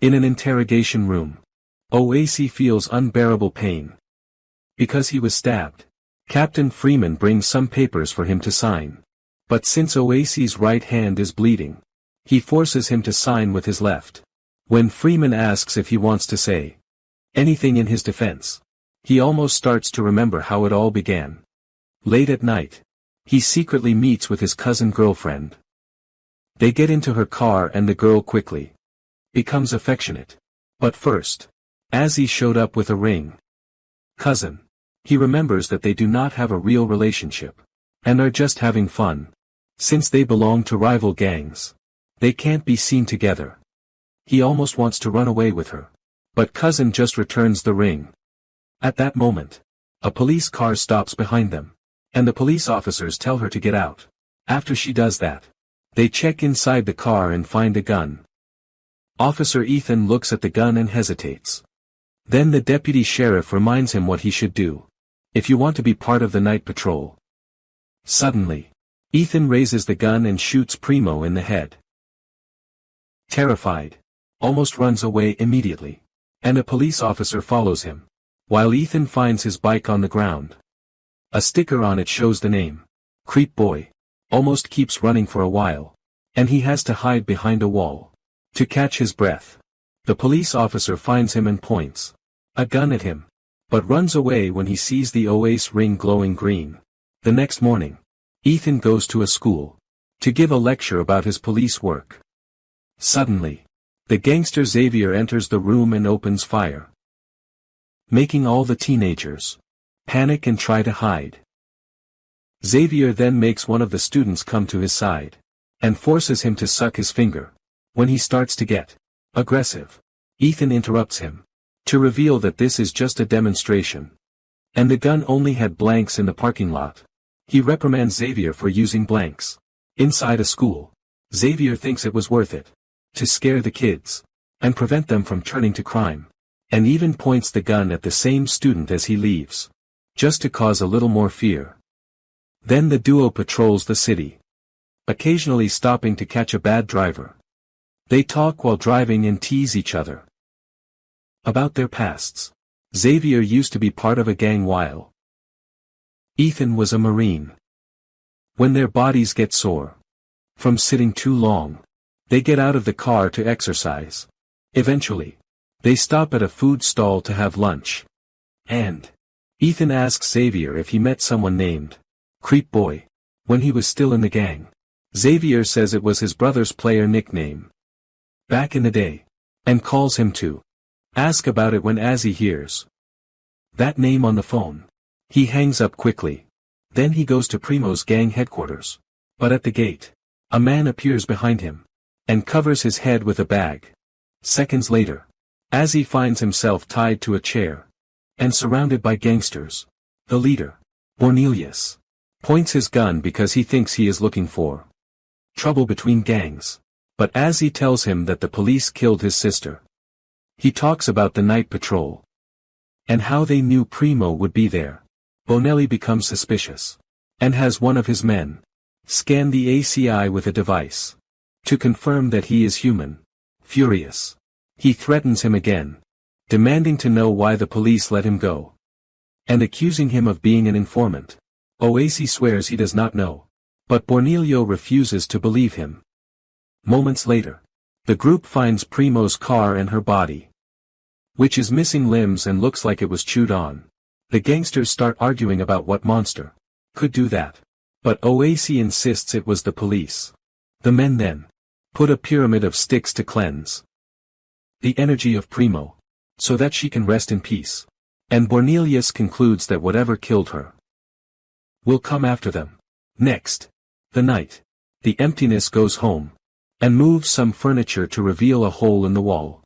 In an interrogation room, Oasis feels unbearable pain. Because he was stabbed, Captain Freeman brings some papers for him to sign. But since Oasis's right hand is bleeding, he forces him to sign with his left. When Freeman asks if he wants to say anything in his defense, he almost starts to remember how it all began. Late at night, he secretly meets with his cousin girlfriend. They get into her car and the girl quickly becomes affectionate. But first, Azzy showed up with a ring. Cousin. He remembers that they do not have a real relationship, and are just having fun. Since they belong to rival gangs, they can't be seen together. He almost wants to run away with her. But cousin just returns the ring. At that moment, a police car stops behind them, and the police officers tell her to get out. After she does that, they check inside the car and find a gun. Officer Ethan looks at the gun and hesitates. Then the deputy sheriff reminds him what he should do. If you want to be part of the night patrol. Suddenly, Ethan raises the gun and shoots Primo in the head. Terrified, almost runs away immediately, and a police officer follows him, while Ethan finds his bike on the ground. A sticker on it shows the name, Creep Boy, almost keeps running for a while, and he has to hide behind a wall to catch his breath. The police officer finds him and points a gun at him, but runs away when he sees the Oasis ring glowing green. The next morning, Ethan goes to a school to give a lecture about his police work. Suddenly, the gangster Xavier enters the room and opens fire, making all the teenagers panic and try to hide. Xavier then makes one of the students come to his side and forces him to suck his finger. When he starts to get aggressive, Ethan interrupts him to reveal that this is just a demonstration, and the gun only had blanks in the parking lot. He reprimands Xavier for using blanks inside a school. Xavier thinks it was worth it to scare the kids and prevent them from turning to crime, and even points the gun at the same student as he leaves, just to cause a little more fear. Then the duo patrols the city, occasionally stopping to catch a bad driver. They talk while driving and tease each other about their pasts. Xavier used to be part of a gang while Ethan was a Marine. When their bodies get sore from sitting too long, they get out of the car to exercise. Eventually, they stop at a food stall to have lunch. And Ethan asks Xavier if he met someone named Creep Boy when he was still in the gang. Xavier says it was his brother's player nickname back in the day, and calls him to ask about it when Azzy hears that name on the phone. He hangs up quickly. Then he goes to Primo's gang headquarters. But at the gate, a man appears behind him and covers his head with a bag. Seconds later, Azzy finds himself tied to a chair and surrounded by gangsters. The leader, Cornelius, points his gun because he thinks he is looking for trouble between gangs. But Azzy tells him that the police killed his sister. He talks about the night patrol and how they knew Primo would be there. Bonelli becomes suspicious and has one of his men scan the ACI with a device to confirm that he is human. Furious, he threatens him again, demanding to know why the police let him go, and accusing him of being an informant. Oasis swears he does not know, but Bornelio refuses to believe him. Moments later, the group finds Primo's car and her body, which is missing limbs and looks like it was chewed on. The gangsters start arguing about what monster could do that, but Oasis insists it was the police. The men then put a pyramid of sticks to cleanse the energy of Primo, so that she can rest in peace. And Bornelius concludes that whatever killed her will come after them. Next, the night, the emptiness goes home and moves some furniture to reveal a hole in the wall.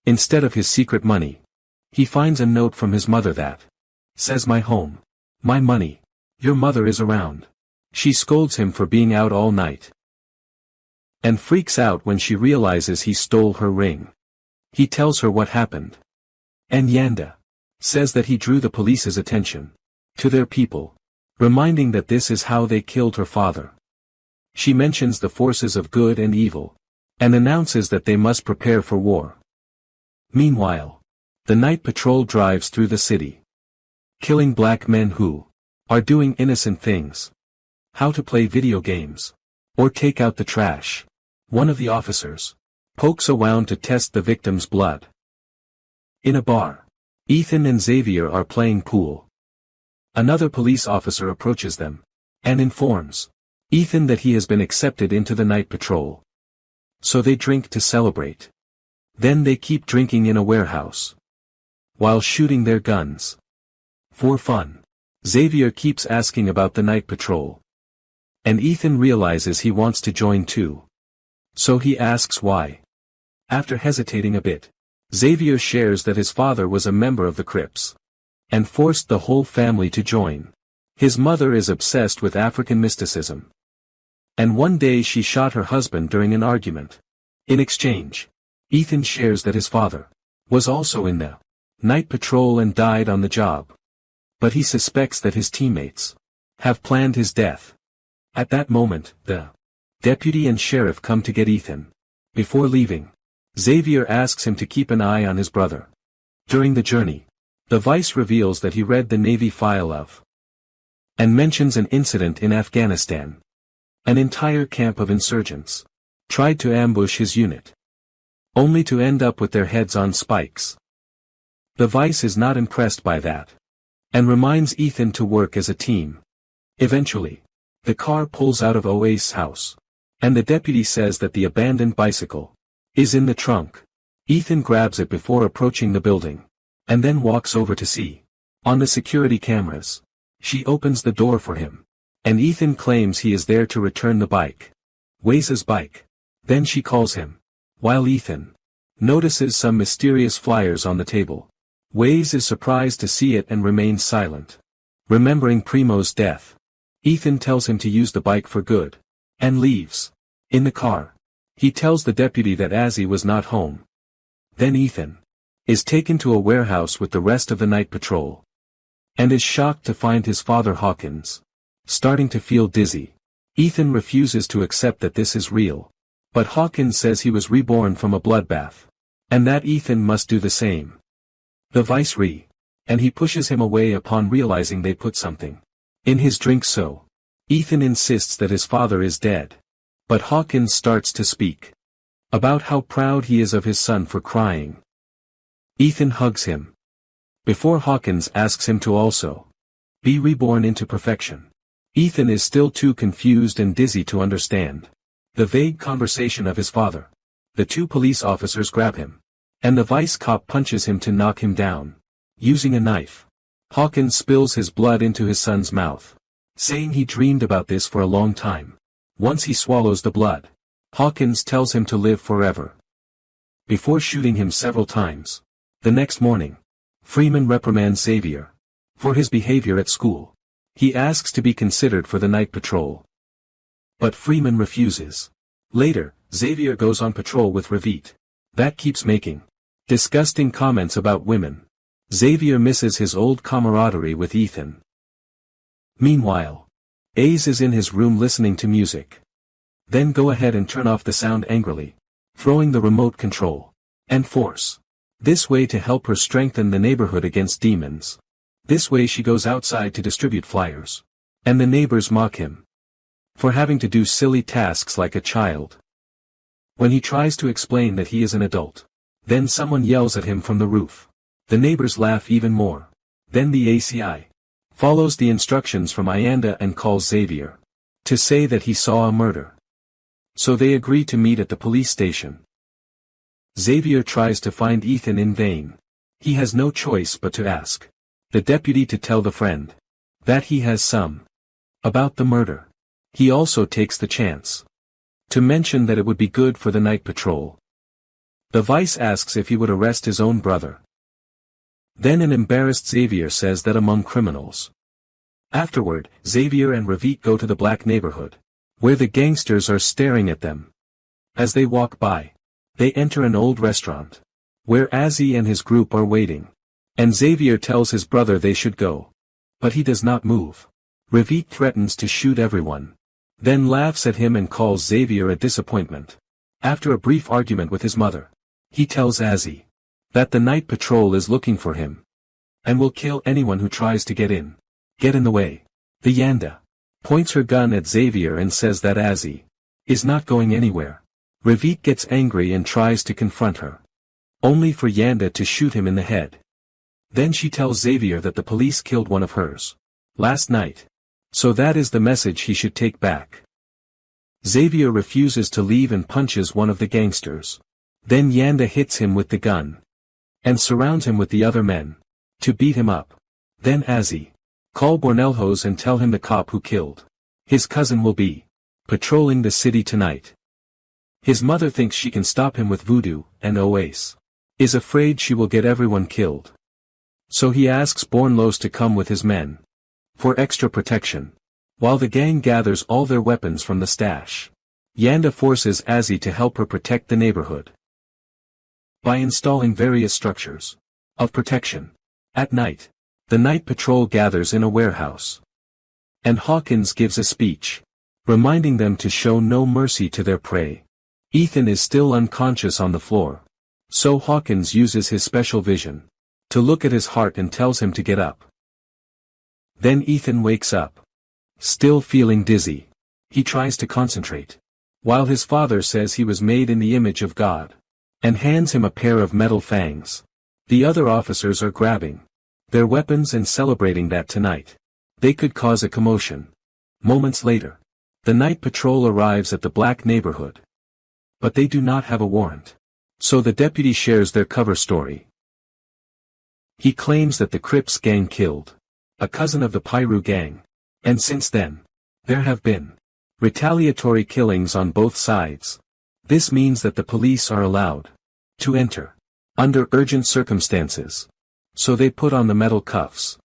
Instead of his secret money, he finds a note from his mother that says, "My home, my money, your mother is around." She scolds him for being out all night and freaks out when she realizes he stole her ring. He tells her what happened, and Yanda says that he drew the police's attention to their people, reminding that this is how they killed her father. She mentions the forces of good and evil, and announces that they must prepare for war. Meanwhile, the night patrol drives through the city, killing black men who are doing innocent things. How to play video games, or take out the trash. One of the officers pokes around to test the victim's blood. In a bar, Ethan and Xavier are playing pool. Another police officer approaches them and informs Ethan that he has been accepted into the night patrol. So they drink to celebrate. Then they keep drinking in a warehouse while shooting their guns. For fun, Xavier keeps asking about the night patrol. And Ethan realizes he wants to join too. So he asks why. After hesitating a bit, Xavier shares that his father was a member of the Crips and forced the whole family to join. His mother is obsessed with African mysticism. And one day she shot her husband during an argument. In exchange, Ethan shares that his father was also in the night patrol and died on the job. But he suspects that his teammates have planned his death. At that moment, the deputy and sheriff come to get Ethan. Before leaving, Xavier asks him to keep an eye on his brother. During the journey, the vice reveals that he read the Navy file of and mentions an incident in Afghanistan. An entire camp of insurgents tried to ambush his unit, only to end up with their heads on spikes. The vice is not impressed by that, and reminds Ethan to work as a team. Eventually, the car pulls out of Oase's house, and the deputy says that the abandoned bicycle is in the trunk. Ethan grabs it before approaching the building, and then walks over to see. On the security cameras, she opens the door for him, and Ethan claims he is there to return the bike. Waze's bike. Then she calls him, while Ethan notices some mysterious flyers on the table. Waze is surprised to see it and remains silent. Remembering Primo's death, Ethan tells him to use the bike for good, and leaves. In the car, he tells the deputy that Azzy was not home. Then Ethan is taken to a warehouse with the rest of the night patrol, and is shocked to find his father Hawkins starting to feel dizzy. Ethan refuses to accept that this is real, but Hawkins says he was reborn from a bloodbath, and that Ethan must do the same. The vice and he pushes him away upon realizing they put something in his drink, so Ethan insists that his father is dead. But Hawkins starts to speak about how proud he is of his son for crying. Ethan hugs him before Hawkins asks him to also be reborn into perfection. Ethan is still too confused and dizzy to understand the vague conversation of his father. The two police officers grab him, and the vice cop punches him to knock him down. Using a knife, Hawkins spills his blood into his son's mouth, saying he dreamed about this for a long time. Once he swallows the blood, Hawkins tells him to live forever, before shooting him several times. The next morning, Freeman reprimands Xavier for his behavior at school. He asks to be considered for the night patrol, but Freeman refuses. Later, Xavier goes on patrol with Ravit. That keeps making disgusting comments about women. Xavier misses his old camaraderie with Ethan. Meanwhile, Ace is in his room listening to music. Then go ahead and turn off the sound angrily, throwing the remote control and force. This way to help her strengthen the neighborhood against demons. This way she goes outside to distribute flyers, and the neighbors mock him for having to do silly tasks like a child. When he tries to explain that he is an adult, then someone yells at him from the roof. The neighbors laugh even more. Then the ACI follows the instructions from Ayanda and calls Xavier to say that he saw a murder. So they agree to meet at the police station. Xavier tries to find Ethan in vain. He has no choice but to ask the deputy to tell the friend that he has some about the murder. He also takes the chance to mention that it would be good for the night patrol. The vice asks if he would arrest his own brother. Then an embarrassed Xavier says that among criminals. Afterward, Xavier and Ravit go to the black neighborhood, where the gangsters are staring at them. As they walk by, they enter an old restaurant, where Azzy and his group are waiting. And Xavier tells his brother they should go. But he does not move. Ravit threatens to shoot everyone, then laughs at him and calls Xavier a disappointment. After a brief argument with his mother, he tells Azzy that the night patrol is looking for him and will kill anyone who tries to get in the way. The Yanda points her gun at Xavier and says that Azzy is not going anywhere. Ravit gets angry and tries to confront her, only for Yanda to shoot him in the head. Then she tells Xavier that the police killed one of hers last night, so that is the message he should take back. Xavier refuses to leave and punches one of the gangsters. Then Yanda hits him with the gun and surrounds him with the other men to beat him up. Then Azzy call Bornelhos and tell him the cop who killed his cousin will be patrolling the city tonight. His mother thinks she can stop him with voodoo, and Oasis is afraid she will get everyone killed. So he asks Bornlos to come with his men for extra protection, while the gang gathers all their weapons from the stash. Yanda forces Azzy to help her protect the neighborhood by installing various structures of protection. At night, the night patrol gathers in a warehouse, and Hawkins gives a speech, reminding them to show no mercy to their prey. Ethan is still unconscious on the floor, so Hawkins uses his special vision to look at his heart and tells him to get up. Then Ethan wakes up, still feeling dizzy. He tries to concentrate, while his father says he was made in the image of God, and hands him a pair of metal fangs. The other officers are grabbing their weapons and celebrating that tonight they could cause a commotion. Moments later, the night patrol arrives at the black neighborhood, but they do not have a warrant. So the deputy shares their cover story. He claims that the Crips gang killed a cousin of the Piru gang, and since then, there have been retaliatory killings on both sides. This means that the police are allowed to enter under urgent circumstances. So they put on the metal cuffs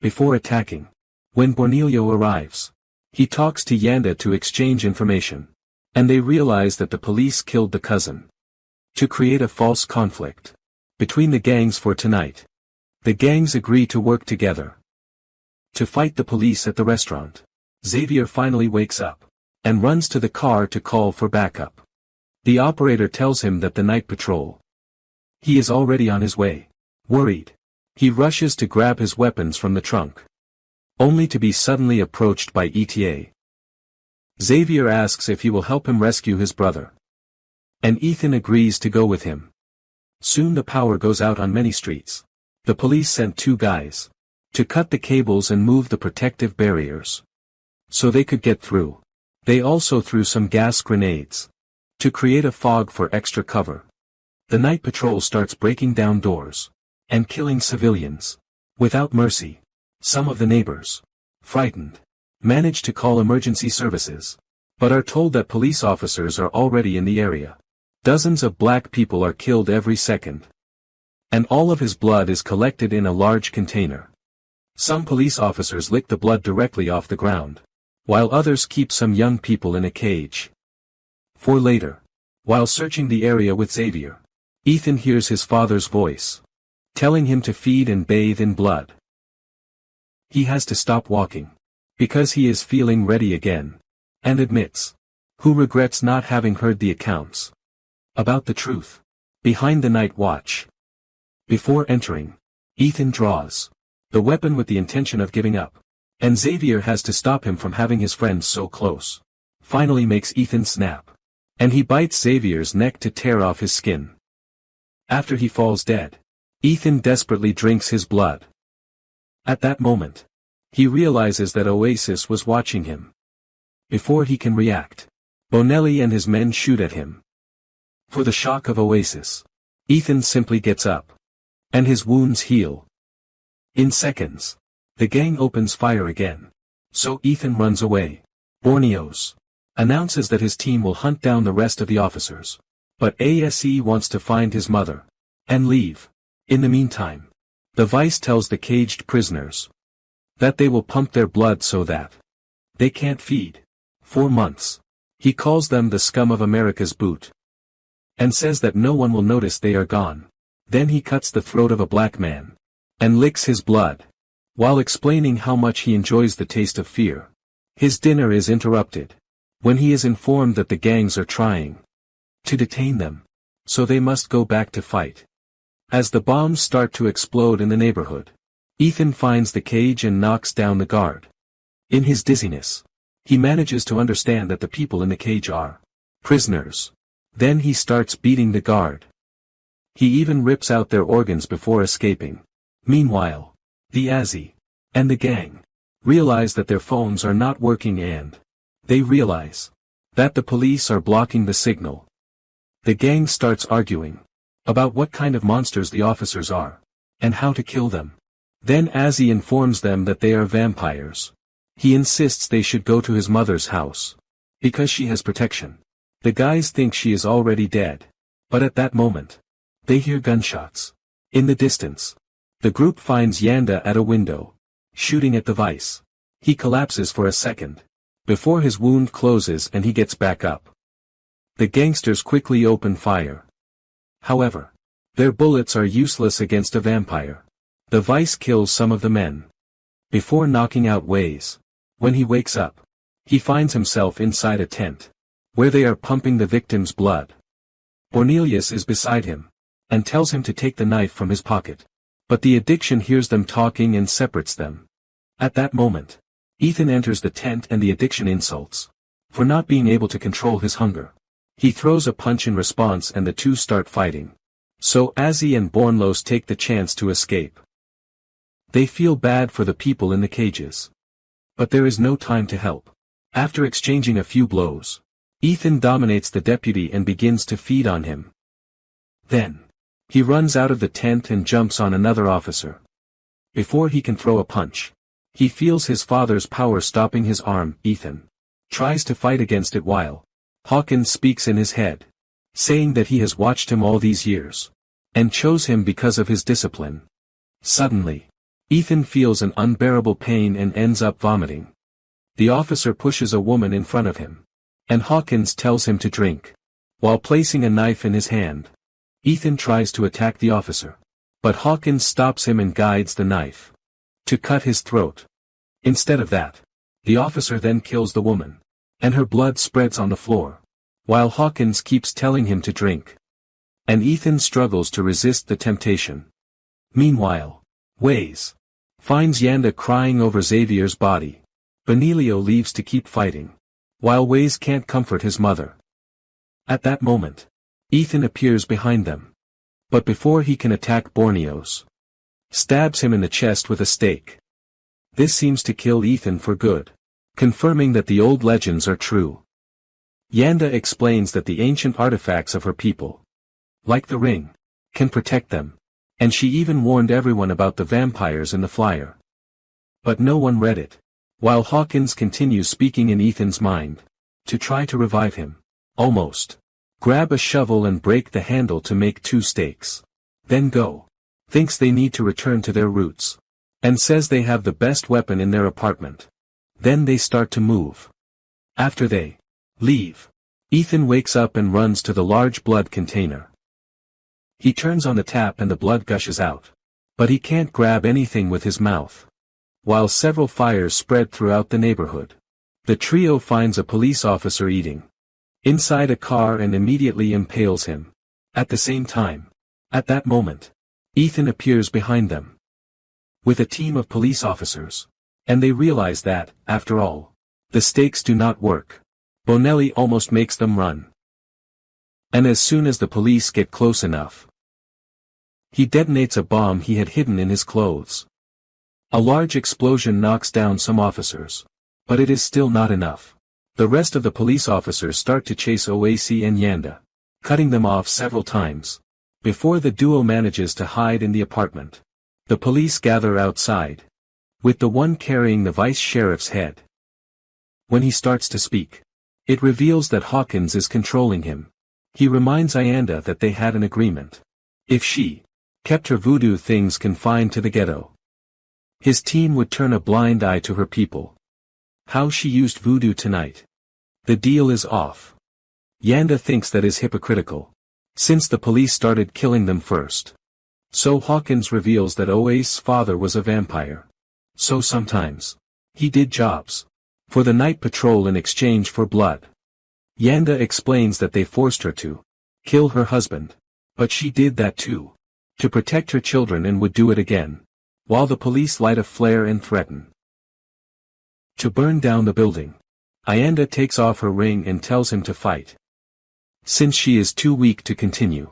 before attacking. When Bornelio arrives, he talks to Yanda to exchange information, and they realize that the police killed the cousin to create a false conflict between the gangs for tonight. The gangs agree to work together to fight the police at the restaurant. Xavier finally wakes up and runs to the car to call for backup. The operator tells him that the night patrol. He is already on his way. Worried, he rushes to grab his weapons from the trunk, only to be suddenly approached by ETA. Xavier asks if he will help him rescue his brother, and Ethan agrees to go with him. Soon the power goes out on many streets. The police sent 2 guys to cut the cables and move the protective barriers so they could get through. They also threw some gas grenades to create a fog for extra cover. The night patrol starts breaking down doors and killing civilians without mercy. Some of the neighbors, frightened, manage to call emergency services, but are told that police officers are already in the area. Dozens of black people are killed every second, and all of his blood is collected in a large container. Some police officers lick the blood directly off the ground, while others keep some young people in a cage. For later, while searching the area with Xavier, Ethan hears his father's voice, telling him to feed and bathe in blood. He has to stop walking, because he is feeling ready again, and admits, who regrets not having heard the accounts about the truth behind the night watch. Before entering, Ethan draws the weapon with the intention of giving up, and Xavier has to stop him from having his friends so close. Finally makes Ethan snap, and he bites Xavier's neck to tear off his skin. After he falls dead, Ethan desperately drinks his blood. At that moment, he realizes that Oasis was watching him. Before he can react, Bonelli and his men shoot at him. For the shock of Oasis, Ethan simply gets up, and his wounds heal. In seconds, the gang opens fire again, so Ethan runs away. Borneos announces that his team will hunt down the rest of the officers, but ASE wants to find his mother and leave. In the meantime, the vice tells the caged prisoners that they will pump their blood so that they can't feed. 4 months. He calls them the scum of America's boot, and says that no one will notice they are gone. Then he cuts the throat of a black man and licks his blood, while explaining how much he enjoys the taste of fear. His dinner is interrupted when he is informed that the gangs are trying to detain them, so they must go back to fight. As the bombs start to explode in the neighborhood, Ethan finds the cage and knocks down the guard. In his dizziness, he manages to understand that the people in the cage are prisoners. Then he starts beating the guard. He even rips out their organs before escaping. Meanwhile, the Azzy and the gang realize that their phones are not working and they realize that the police are blocking the signal. The gang starts arguing about what kind of monsters the officers are and how to kill them. Then Azzy informs them that they are vampires. He insists they should go to his mother's house because she has protection. The guys think she is already dead, but at that moment, they hear gunshots. In the distance, the group finds Yanda at a window, shooting at the vice. He collapses for a second, before his wound closes and he gets back up. The gangsters quickly open fire. However, their bullets are useless against a vampire. The vice kills some of the men before knocking out Waze. When he wakes up, he finds himself inside a tent, where they are pumping the victim's blood. Cornelius is beside him, and tells him to take the knife from his pocket. But the addiction hears them talking and separates them. At that moment, Ethan enters the tent and the addiction insults for not being able to control his hunger. He throws a punch in response and the two start fighting. So Azzy and Bornlos take the chance to escape. They feel bad for the people in the cages. But there is no time to help. After exchanging a few blows, Ethan dominates the deputy and begins to feed on him. Then, he runs out of the tent and jumps on another officer. Before he can throw a punch, he feels his father's power stopping his arm. Ethan tries to fight against it while Hawkins speaks in his head, saying that he has watched him all these years, and chose him because of his discipline. Suddenly, Ethan feels an unbearable pain and ends up vomiting. The officer pushes a woman in front of him, and Hawkins tells him to drink. While placing a knife in his hand, Ethan tries to attack the officer, but Hawkins stops him and guides the knife to cut his throat. Instead of that, the officer then kills the woman, and her blood spreads on the floor, while Hawkins keeps telling him to drink. And Ethan struggles to resist the temptation. Meanwhile, Waze finds Yanda crying over Xavier's body. Benelio leaves to keep fighting, while Waze can't comfort his mother. At that moment, Ethan appears behind them. But before he can attack Borneos, stabs him in the chest with a stake. This seems to kill Ethan for good, confirming that the old legends are true. Yanda explains that the ancient artifacts of her people, like the ring, can protect them, and she even warned everyone about the vampires in the flyer. But no one read it, while Hawkins continues speaking in Ethan's mind, to try to revive him. Almost. Grab a shovel and break the handle to make 2 stakes. Then go. Thinks they need to return to their roots. And says they have the best weapon in their apartment. Then they start to move. After they leave, Ethan wakes up and runs to the large blood container. He turns on the tap and the blood gushes out. But he can't grab anything with his mouth. While several fires spread throughout the neighborhood, the trio finds a police officer eating inside a car and immediately impales him. At the same time, at that moment, Ethan appears behind them with a team of police officers, and they realize that, after all, the stakes do not work. Bonelli almost makes them run. And as soon as the police get close enough, he detonates a bomb he had hidden in his clothes. A large explosion knocks down some officers, but it is still not enough. The rest of the police officers start to chase Oasis and Yanda, cutting them off several times, before the duo manages to hide in the apartment. The police gather outside, with the one carrying the vice sheriff's head. When he starts to speak, it reveals that Hawkins is controlling him. He reminds Yanda that they had an agreement. If she kept her voodoo things confined to the ghetto, his team would turn a blind eye to her people. How she used voodoo tonight. The deal is off. Yanda thinks that is hypocritical, since the police started killing them first. So Hawkins reveals that Oasis' father was a vampire. So sometimes, he did jobs for the night patrol in exchange for blood. Yanda explains that they forced her to kill her husband, but she did that too. to protect her children and would do it again, while the police light a flare and threaten to burn down the building. Ayanda takes off her ring and tells him to fight, since she is too weak to continue.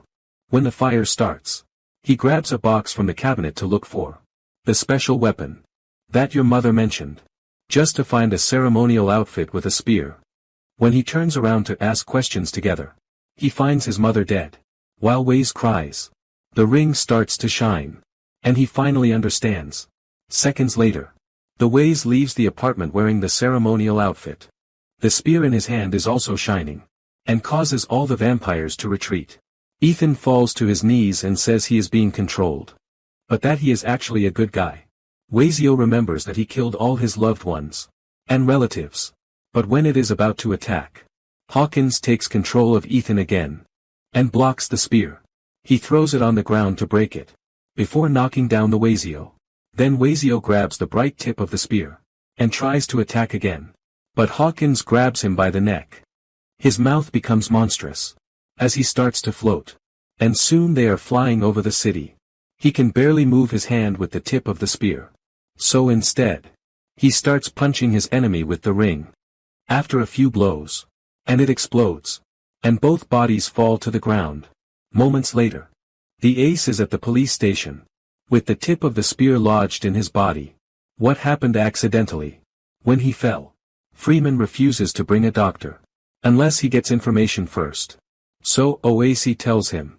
When the fire starts, he grabs a box from the cabinet to look for the special weapon that your mother mentioned, just to find a ceremonial outfit with a spear. When he turns around to ask questions together, he finds his mother dead. While Wei's cries, the ring starts to shine, and he finally understands. Seconds later, the Wei's leaves the apartment wearing the ceremonial outfit. The spear in his hand is also shining, and causes all the vampires to retreat. Ethan falls to his knees and says he is being controlled, but that he is actually a good guy. Weizio remembers that he killed all his loved ones and relatives, but when it is about to attack, Hawkins takes control of Ethan again and blocks the spear. He throws it on the ground to break it before knocking down the Weizio. Then Weizio grabs the bright tip of the spear and tries to attack again, but Hawkins grabs him by the neck. His mouth becomes monstrous as he starts to float, and soon they are flying over the city. He can barely move his hand with the tip of the spear, so instead, he starts punching his enemy with the ring. After a few blows, and it explodes, and both bodies fall to the ground. Moments later, the ace is at the police station, with the tip of the spear lodged in his body. What happened accidentally? When he fell, Freeman refuses to bring a doctor, unless he gets information first. So Oasis tells him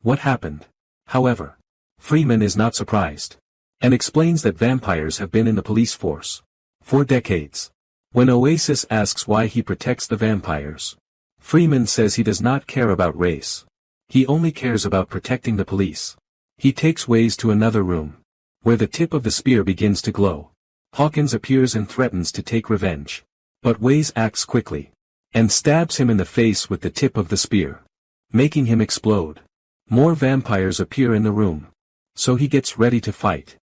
what happened. However, Freeman is not surprised, and explains that vampires have been in the police force for decades. When Oasis asks why he protects the vampires, Freeman says he does not care about race. He only cares about protecting the police. He takes Wei's to another room, where the tip of the spear begins to glow. Hawkins appears and threatens to take revenge, but Wei's acts quickly, and stabs him in the face with the tip of the spear, making him explode. More vampires appear in the room, so he gets ready to fight.